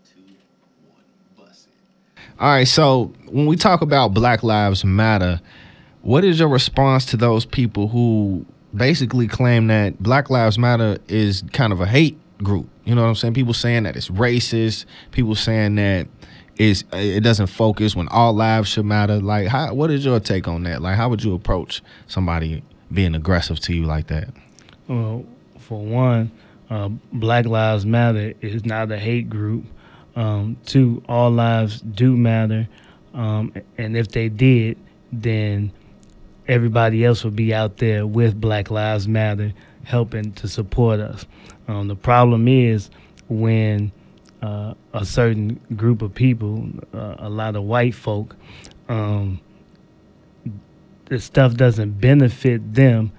two, one, bust it. All right, so when we talk about Black Lives Matter, what is your response to those people who basically claim that Black Lives Matter is kind of a hate group? You know what I'm saying? People saying that it's racist. People saying that it doesn't focus when all lives should matter. Like, what is your take on that? Like, how would you approach somebody being aggressive to you like that? Well, for one, Black Lives Matter is not a hate group. Two, all lives do matter. And if they did, then everybody else would be out there with Black Lives Matter helping to support us. The problem is when a certain group of people, a lot of white folk, the stuff doesn't benefit them,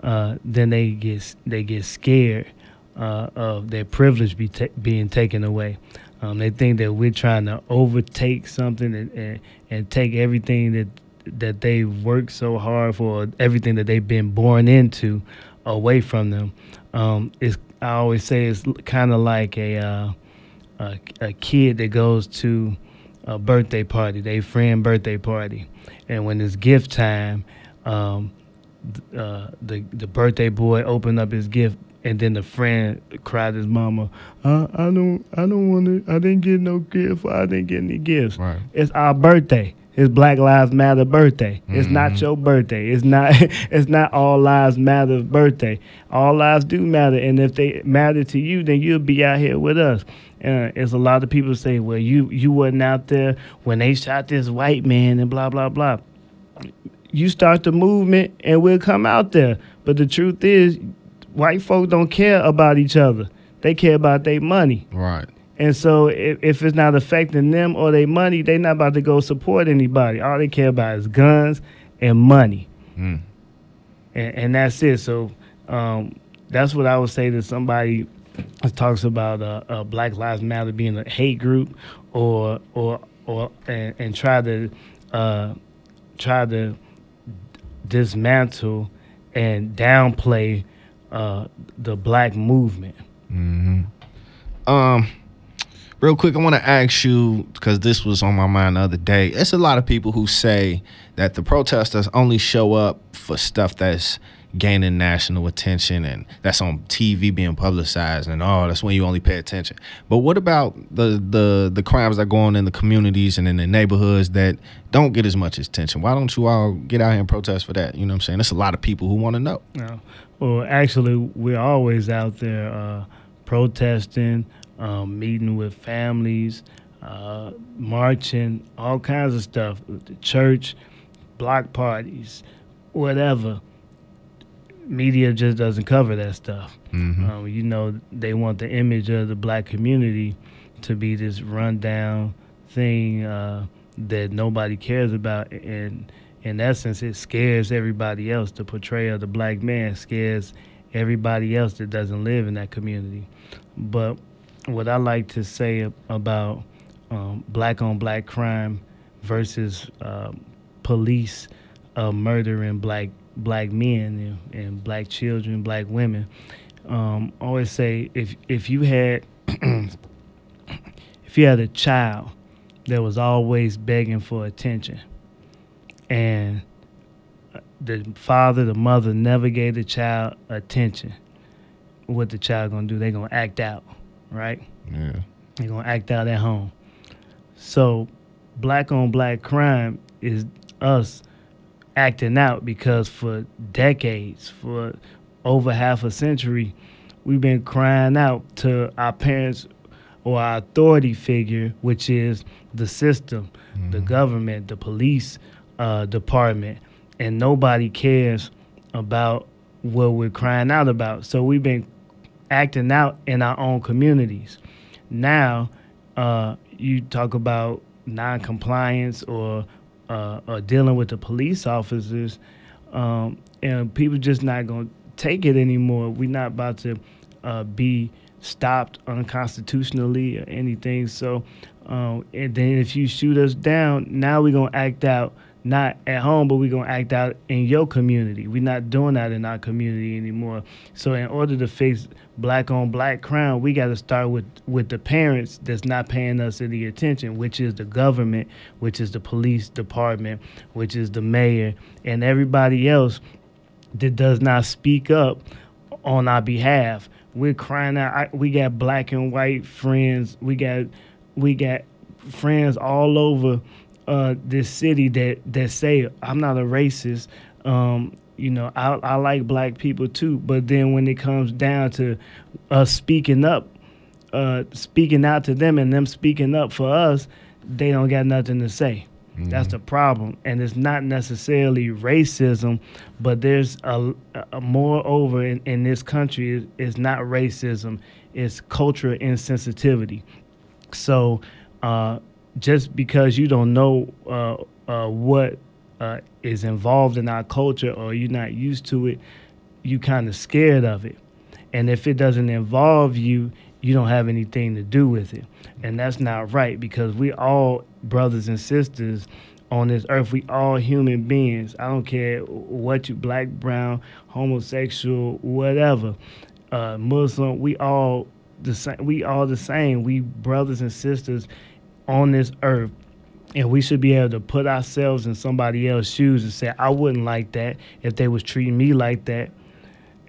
then they get scared of their privilege being taken away. They think that we're trying to overtake something and take everything that they worked so hard for, everything that they've been born into, away from them. I always say it's kind of like a kid that goes to a birthday party, their friend birthday party, and when it's gift time, the birthday boy opened up his gift, and then the friend cried his mama, I don't want to, I didn't get no gift, I didn't get any gifts. Right. It's our birthday. It's Black Lives Matter birthday. It's not your birthday. It's not it's not All Lives Matter birthday. All lives do matter, and if they matter to you, then you'll be out here with us. It's a lot of people say, well, you wasn't out there when they shot this white man and blah, blah, blah. You start the movement and we'll come out there. But the truth is, white folk don't care about each other. They care about their money. Right. And so if it's not affecting them or their money, they not about to go support anybody. All they care about is guns and money. And that's it. So that's what I would say to somebody that talks about Black Lives Matter being a hate group or try to dismantle and downplay the black movement. Real quick, I want to ask you, because this was on my mind the other day. It's a lot of people who say that the protesters only show up for stuff that's gaining national attention and that's on TV being publicized, and that's when you only pay attention. But what about the crimes that go on in the communities and in the neighborhoods that don't get as much attention? Why don't you all get out here and protest for that? You know what I'm saying? There's a lot of people who want to know. No. Well, actually, we're always out there protesting, meeting with families, marching, all kinds of stuff. The church, block parties, whatever. Media just doesn't cover that stuff. They want the image of the black community to be this rundown thing that nobody cares about. And in essence, it scares everybody else. The portrayal of the black man scares everybody else that doesn't live in that community. But what I like to say about black on black crime versus police murdering black men and black children, black women, always say if you had if you had a child that was always begging for attention, and the father, the mother never gave the child attention, what the child gonna do? They gonna act out, right? Yeah. They gonna act out at home. So black on black crime is us acting out, because for decades, for over half a century, we've been crying out to our parents or our authority figure, which is the system, the government, the police department, and nobody cares about what we're crying out about. So we've been acting out in our own communities. Now, you talk about non-compliance or dealing with the police officers, and people just not going to take it anymore. We're not about to be stopped unconstitutionally or anything. So, and then if you shoot us down, now we're going to act out. not at home, but we're going to act out in your community. We're not doing that in our community anymore. So in order to fix black on black crime, we got to start with the parents that's not paying us any attention, which is the government, which is the police department, which is the mayor, and everybody else that does not speak up on our behalf. We're crying out. We got black and white friends. We got friends all over this city that say, I'm not a racist. I like black people too. But then when it comes down to us speaking up, speaking out to them and them speaking up for us, they don't got nothing to say. Mm-hmm. That's the problem. And it's not necessarily racism, but there's a moreover in this country, it's not racism, it's cultural insensitivity. So just because you don't know what is involved in our culture or you're not used to it, you kind of scared of it. And if it doesn't involve you, you don't have anything to do with it. And that's not right, because we all brothers and sisters on this earth. We all human beings. I don't care what you, black, brown, homosexual, whatever, Muslim, we all the same. We all the same. We brothers and sisters on this earth. And we should be able to put ourselves in somebody else's shoes and say, I wouldn't like that if they was treating me like that.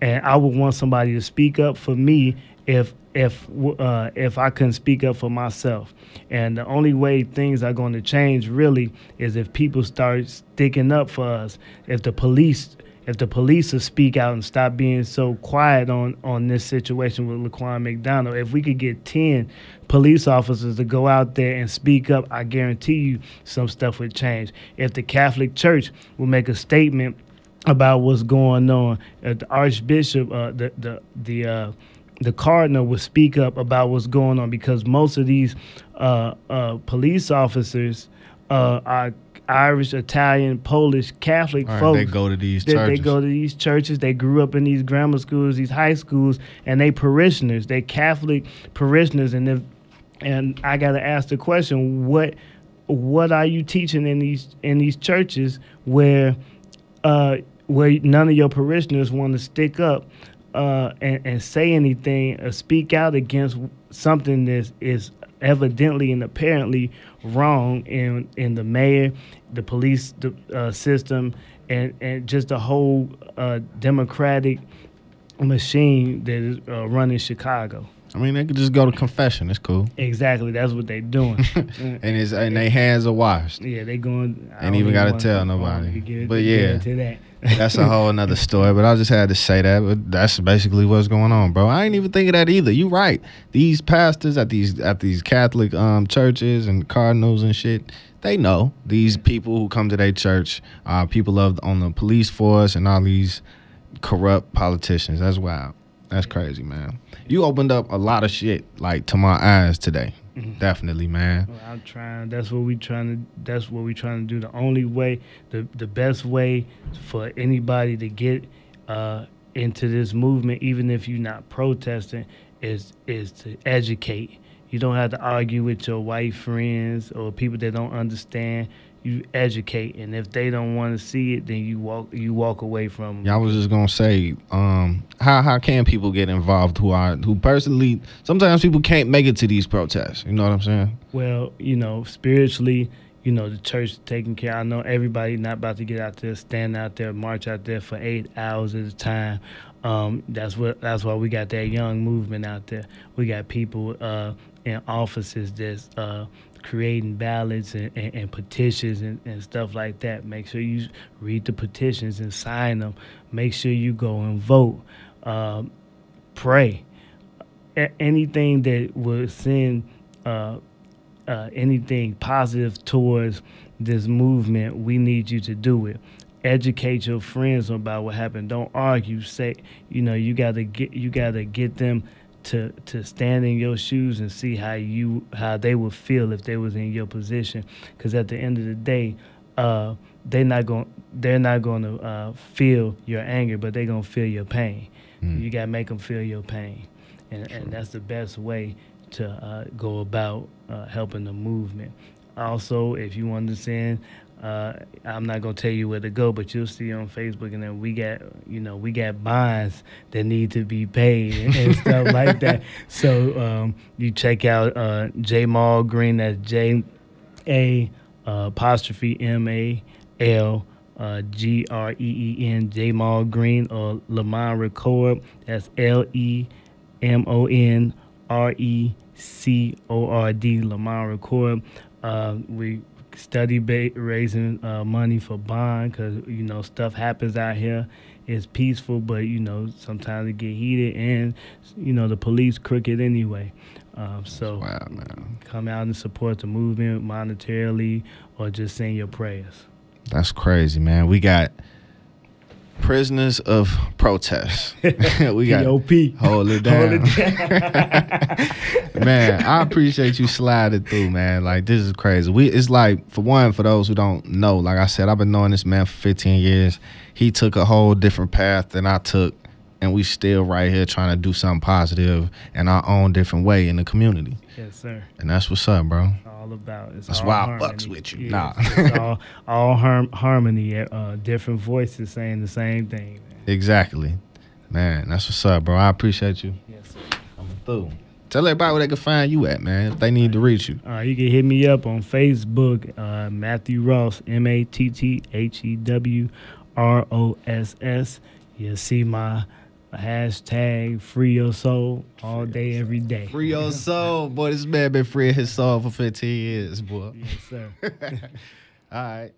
And I would want somebody to speak up for me if I couldn't speak up for myself. And the only way things are going to change really is if people start sticking up for us. If the police will speak out and stop being so quiet on this situation with Laquan McDonald. If we could get 10 police officers to go out there and speak up, I guarantee you some stuff would change. If the Catholic Church will make a statement about what's going on, if the Archbishop, the Cardinal would speak up about what's going on, because most of these police officers are Irish, Italian, Polish, Catholic folks. They go to these churches. They go to these churches. They grew up in these grammar schools, these high schools, and they parishioners. They Catholic parishioners. And I got to ask the question: what are you teaching in these churches where none of your parishioners want to stick up and say anything or speak out against something that is evidently and apparently wrong in the mayor, the police system, and just the whole democratic machine that is running Chicago? I mean, they could just go to confession. It's cool. Exactly. That's what they're doing. and their hands are washed. Yeah, they going. Ain't even got to tell nobody. But yeah, to that. That's a whole another story. But I just had to say that. But that's basically what's going on, bro. I ain't even think of that either. You right. These pastors at these Catholic churches and cardinals and shit, they know these people who come to their church are people on the police force and all these corrupt politicians. That's wild. That's crazy, man. You opened up a lot of shit, like, to my eyes today. Mm-hmm. Definitely, man. Well, I'm trying. That's what we trying to do. The only way, the best way for anybody to get into this movement, even if you're not protesting, is to educate. You don't have to argue with your white friends or people that don't understand. You educate, and if they don't want to see it, then you walk away from them. Yeah, I was just gonna say, how can people get involved who personally, sometimes people can't make it to these protests? You know what I'm saying? Well, spiritually, the church taking care. I know everybody not about to get out there, stand out there, march out there for 8 hours at a time. That's why we got that young movement out there. We got people in offices that's creating ballots and petitions and stuff like that. Make sure you read the petitions and sign them. Make sure you go and vote. Pray. Anything that would send anything positive towards this movement, we need you to do it. Educate your friends about what happened. Don't argue. Say, you gotta get them to stand in your shoes and see how they would feel if they was in your position. Because at the end of the day, they're not going to feel your anger, but they're going to feel your pain. You got to make them feel your pain. And that's the best way to go about helping the movement. Also, if you want to send, I'm not gonna tell you where to go, but you'll see on Facebook, and then we got bonds that need to be paid and stuff like that. So you check out Jamal Green. That's J apostrophe MAL. GREEN, Jamal Green, or Lamont Record. That's LEMONRECORD, Lamont Record. We study raising money for bond because stuff happens out here. It's peaceful, but sometimes it get heated, and the police crooked anyway. So Wow, man. come out and support the movement monetarily, or just send your prayers. That's crazy, man. We got prisoners of protest. We got POP. Hold it down. Man, I appreciate you sliding through, man. Like, this is crazy. It's like, for those who don't know, like I said, I've been knowing this man for 15 years. He took a whole different path than I took, and we still right here trying to do something positive in our own different way in the community. Yes, sir. And that's what's up, bro. All about it's That's all why I harmony. fucks with you. Yeah, Nah. it's all harmony. Different voices saying the same thing. Man. Exactly. Man, that's what's up, bro. I appreciate you. Yes, sir. I'm through. Tell everybody where they can find you at, man, if they need to reach you. You can hit me up on Facebook, Matthew Ross, MATTHEWROSS. You'll see my hashtag Free Your Soul all day, every day. Free your soul. Boy, this man been freeing his soul for 15 years, boy. Yes, sir. All right.